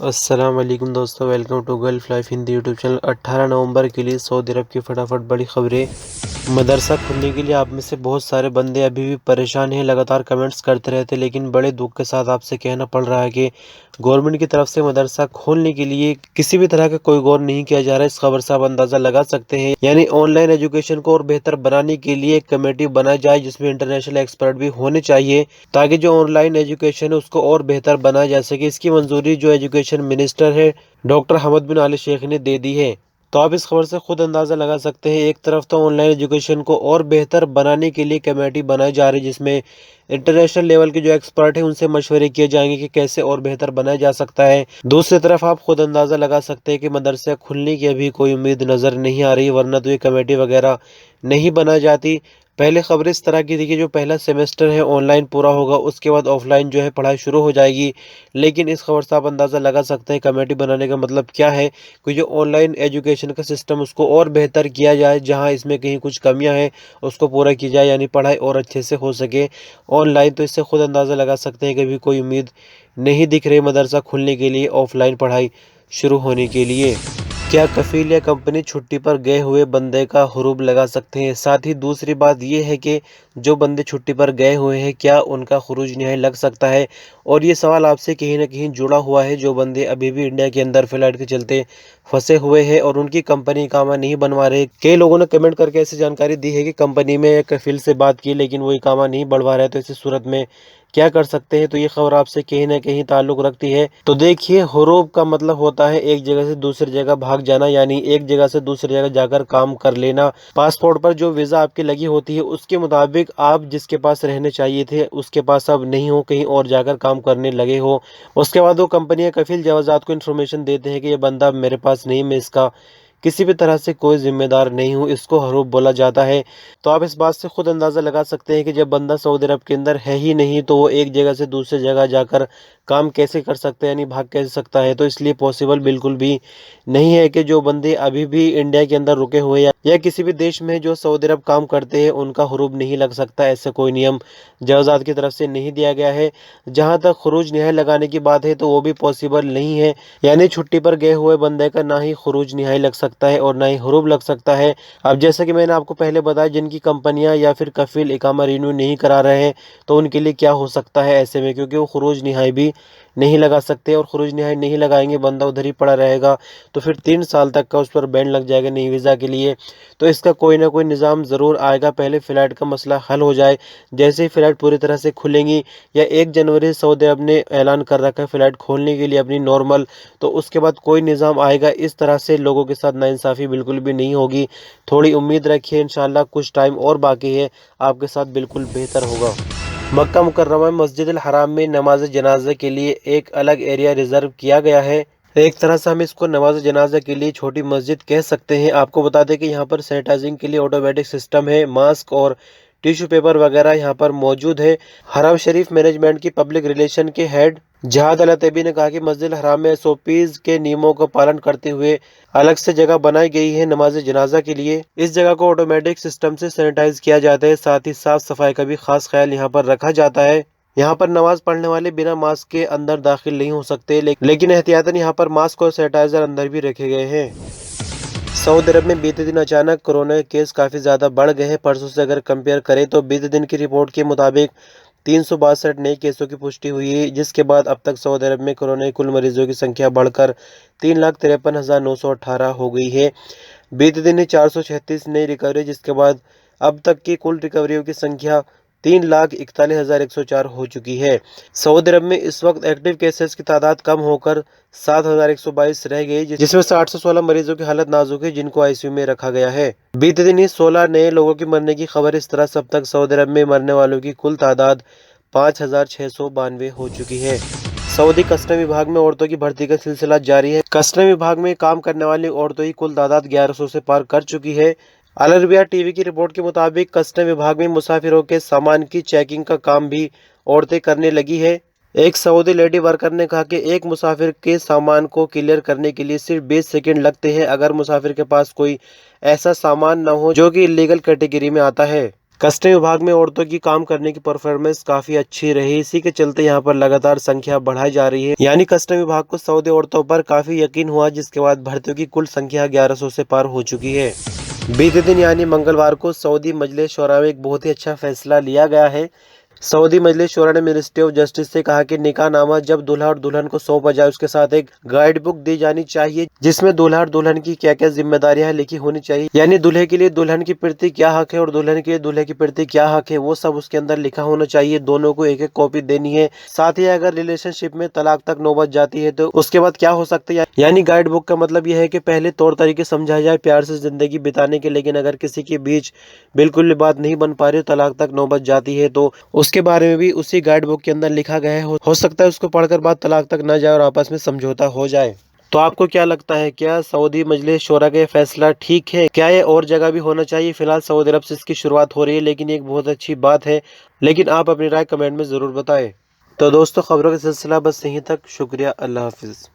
अस्सलाम वालेकुम दोस्तों, welcome to Gulf life Hindi YouTube channel. 18 नवंबर के लिए सऊदी अरब की फटाफट बड़ी खबरें। मदरसा खुलने के लिए आप में से बहुत सारे बंदे अभी भी परेशान हैं, लगातार कमेंट्स करते रहते, लेकिन बड़े दुख के साथ आपसे कहना पड़ रहा है कि गवर्नमेंट की तरफ से मदरसा खोलने के लिए किसी भी तरह का कोई गौर नहीं किया जा रहा है। इस खबर से आप अंदाजा लगा सकते हैं, यानी ऑनलाइन एजुकेशन को और बेहतर बनाने के लिए एक कमेटी बनाई जाए जिसमें इंटरनेशनल एक्सपर्ट भी होने चाहिए, ताकि जो ऑनलाइन एजुकेशन है उसको और बेहतर बनाया जा सके। इसकी मंजूरी जो एजुकेशन मिनिस्टर है डॉक्टर हमद बिन आली शेख ने दे दी है। तो आप इस खबर से खुद अंदाजा लगा सकते हैं, एक तरफ तो ऑनलाइन एजुकेशन को और बेहतर बनाने के लिए कमेटी बनाई जा रही है जिसमें इंटरनेशनल लेवल के जो एक्सपर्ट हैं उनसे मशवरे किए जाएंगे कि कैसे और बेहतर बनाया जा सकता है। दूसरी तरफ आप खुद अंदाजा लगा सकते हैं कि मदरसे खुलने की अभी कोई उम्मीद नजर नहीं आ रही, वरना तो ये कमेटी वगैरह नहीं बनाई जाती। पहले खबर इस तरह की थी कि जो पहला सेमेस्टर है ऑनलाइन पूरा होगा, उसके बाद ऑफलाइन जो है पढ़ाई शुरू हो जाएगी। लेकिन इस खबर से आप अंदाज़ा लगा सकते हैं कमेटी बनाने का मतलब क्या है कि जो ऑनलाइन एजुकेशन का सिस्टम उसको और बेहतर किया जाए, जहां इसमें कहीं कुछ कमियां हैं उसको पूरा की जाए, यानी पढ़ाई और अच्छे से हो सके ऑनलाइन। तो इससे खुद अंदाज़ा लगा सकते हैं कि अभी कोई उम्मीद नहीं दिख रही मदरसा खुलने के लिए, ऑफलाइन पढ़ाई शुरू होने के लिए। क्या कफील या कंपनी छुट्टी पर गए हुए बंदे का हुरूब लगा सकते हैं? साथ ही दूसरी बात यह है कि जो बंदे छुट्टी पर गए हुए हैं क्या उनका खुरूज न्याय लग सकता है? और ये सवाल आपसे कहीं ना कहीं जुड़ा हुआ है। जो बंदे अभी भी इंडिया के अंदर फ्लाइट के चलते फंसे हुए हैं और उनकी कंपनी इकामा नहीं बनवा रहे, कई लोगों ने कमेंट करके ऐसी जानकारी दी है कि कंपनी में कफील से बात की लेकिन वो इकामा नहीं बढ़वा रहे, तो ऐसी सूरत में क्या कर सकते हैं? तो ये खबर आपसे कहीं ना कहीं ताल्लुक रखती है। तो देखिए, हुरूब का मतलब होता है एक जगह से दूसरी जगह भाग जाना, यानी एक जगह से दूसरी जगह जाकर काम कर लेना। पासपोर्ट पर जो वीजा आपकी लगी होती है उसके मुताबिक आप जिसके पास रहने चाहिए थे उसके पास अब नहीं हो, कहीं और जाकर काम करने लगे हो। उसके बाद वो कंपनियां कफील जवाजात को इन्फॉर्मेशन देते हैं कि ये बंदा मेरे पास नहीं, मैं इसका किसी भी तरह से कोई जिम्मेदार नहीं हूँ, इसको हरूब बोला जाता है। तो आप इस बात से खुद अंदाज़ा लगा सकते हैं कि जब बंदा सऊदी अरब के अंदर है ही नहीं तो वो एक जगह से दूसरी जगह जाकर काम कैसे कर सकता है, यानी भाग कैसे सकता है? तो इसलिए पॉसिबल बिल्कुल भी नहीं है कि जो बंदे अभी भी इंडिया के अंदर रुके हुए या किसी भी देश में जो सऊदी अरब काम करते हैं उनका हरूब नहीं लग सकता। ऐसा कोई नियम जवाजात की तरफ से नहीं दिया गया है। जहाँ तक खरूज निहाई लगाने की बात है तो वो भी पॉसिबल नहीं है, यानी छुट्टी पर गए हुए बंदे का ना ही खरूज निहाई लग सकता है और ना ही हरूब लग सकता है। अब जैसा कि मैंने आपको पहले बताया, जिनकी कंपनियां या फिर कफील इकामा रिन्यू नहीं करा रहे हैं तो उनके लिए क्या हो सकता है ऐसे में, क्योंकि वो खरूज निहाई भी नहीं लगा सकते और खरूज निहाई नहीं लगाएंगे, बंदा उधर ही पड़ा रहेगा तो फिर 3 साल तक का उस पर बैन लग जाएगा नई वीज़ा के लिए। तो इसका कोई ना कोई निज़ाम ज़रूर आएगा, पहले फ़्लाइट का मसला हल हो जाए। जैसे ही फ़्लाइट पूरी तरह से खुलेंगी, या 1 जनवरी सऊदी अरब ने ऐलान कर रखा है फ़्लाइट खोलने के लिए अपनी नॉर्मल, तो उसके बाद कोई निज़ाम आएगा। इस तरह से लोगों के साथ नाइंसाफ़ी बिल्कुल भी नहीं होगी। थोड़ी उम्मीद रखिए, इंशाल्लाह कुछ टाइम और बाकी है, आपके साथ बिल्कुल बेहतर होगा। मक्का मुकर्रमा में मस्जिद अल हराम में नमाज जनाजा के लिए एक अलग एरिया रिजर्व किया गया है। एक तरह से हम इसको नमाज जनाजा के लिए छोटी मस्जिद कह सकते हैं। आपको बता दें कि यहाँ पर सैनिटाइजिंग के लिए ऑटोमेटिक सिस्टम है, मास्क और टिश्यू पेपर वगैरह यहाँ पर मौजूद है। हरम शरीफ मैनेजमेंट की पब्लिक रिलेशन के हेड जहाद अल तैयबी ने कहा कि मस्जिद हराम में एसओपीज के नियमों का पालन करते हुए अलग से जगह बनाई गई है नमाज जनाजा के लिए। इस जगह को ऑटोमेटिक सिस्टम से सैनिटाइज किया जाता है, साथ ही साफ सफाई का भी खास ख्याल यहाँ पर रखा जाता है। यहाँ पर नमाज पढ़ने वाले बिना मास्क के अंदर दाखिल नहीं हो सकते, लेकिन एहतियातन यहाँ पर मास्क और सैनिटाइजर अंदर भी रखे गए हैं। सऊदी अरब में बीते दिन अचानक कोरोना के केस काफ़ी ज़्यादा बढ़ गए हैं। परसों से अगर कंपेयर करें तो बीते दिन की रिपोर्ट के मुताबिक 362 नए केसों की पुष्टि हुई है, जिसके बाद अब तक सऊदी अरब में कोरोना के कुल मरीजों की संख्या बढ़कर 3,53,918 हो गई है। बीते दिन ही 436 नई रिकवरी, जिसके बाद अब तक की कुल रिकवरियों की संख्या 3,41,104 हो चुकी है। सऊदी अरब में इस वक्त एक्टिव केसेस की तादाद कम होकर 7,122 रह गई, जिसमें से 816 मरीजों की हालत नाजुक है जिनको आईसीयू में रखा गया है। बीते दिन ही 16 नए लोगों की मरने की खबर। इस तरह से अब तक सऊदी अरब में मरने वालों की कुल तादाद 5,692 हो चुकी है। सऊदी कस्टम विभाग में औरतों की भर्ती का सिलसिला जारी है। कस्टम विभाग में काम करने वाली औरतों की कुल तादाद 1100 से पार कर चुकी है। अल अरबिया टीवी की रिपोर्ट के मुताबिक कस्टम विभाग में मुसाफिरों के सामान की चेकिंग का काम भी औरतें करने लगी है। एक सऊदी लेडी वर्कर ने कहा कि एक मुसाफिर के सामान को क्लियर करने के लिए सिर्फ 20 सेकंड लगते हैं, अगर मुसाफिर के पास कोई ऐसा सामान न हो जो कि इलीगल कैटेगरी में आता है। कस्टम विभाग में औरतों की काम करने की परफॉर्मेंस काफी अच्छी रही, इसी के चलते यहाँ पर लगातार संख्या बढ़ाई जा रही है। यानी कस्टम विभाग को सऊदी औरतों पर काफी यकीन हुआ, जिसके बाद भर्तियों की कुल संख्या 1100 से पार हो चुकी है। बीते दिन यानी मंगलवार को सऊदी मजलिस शूरा में एक बहुत ही अच्छा फैसला लिया गया है। सऊदी मजलिस शूरा ने मिनिस्ट्री ऑफ जस्टिस से कहा कि निकाहनामा जब दूल्हा और दुल्हन को सौंपा जाए उसके साथ एक गाइड बुक दी जानी चाहिए, जिसमें दूल्हा और दुल्हन की क्या क्या जिम्मेदारियां लिखी होनी चाहिए। यानी दूल्हे के लिए दुल्हन की प्रति क्या हक है और दुल्हन के लिए दूल्हे की प्रति क्या हक है, वो सब उसके अंदर लिखा होना चाहिए। दोनों को एक एक कॉपी देनी है। साथ ही अगर रिलेशनशिप में तलाक तक नौबत जाती है तो उसके बाद क्या हो सकता है। यानी गाइड बुक का मतलब यह है कि पहले तौर तरीके समझाए जाए प्यार से जिंदगी बिताने के, लेकिन अगर किसी के बीच बिल्कुल बात नहीं बन पा रही, तलाक तक नौबत जाती है, तो उसके बारे में भी उसी गाइड बुक के अंदर लिखा गया है। हो सकता है उसको पढ़कर बात तलाक तक ना जाए और आपस में समझौता हो जाए। तो आपको क्या लगता है, क्या सऊदी मजलिस शूरा का फैसला ठीक है? क्या ये और जगह भी होना चाहिए? फिलहाल सऊदी अरब से इसकी शुरुआत हो रही है, लेकिन एक बहुत अच्छी बात है। लेकिन आप अपनी राय कमेंट में जरूर बताएं। तो दोस्तों, खबरों का सिलसिला बस यहीं तक। शुक्रिया, अल्लाह हाफिज।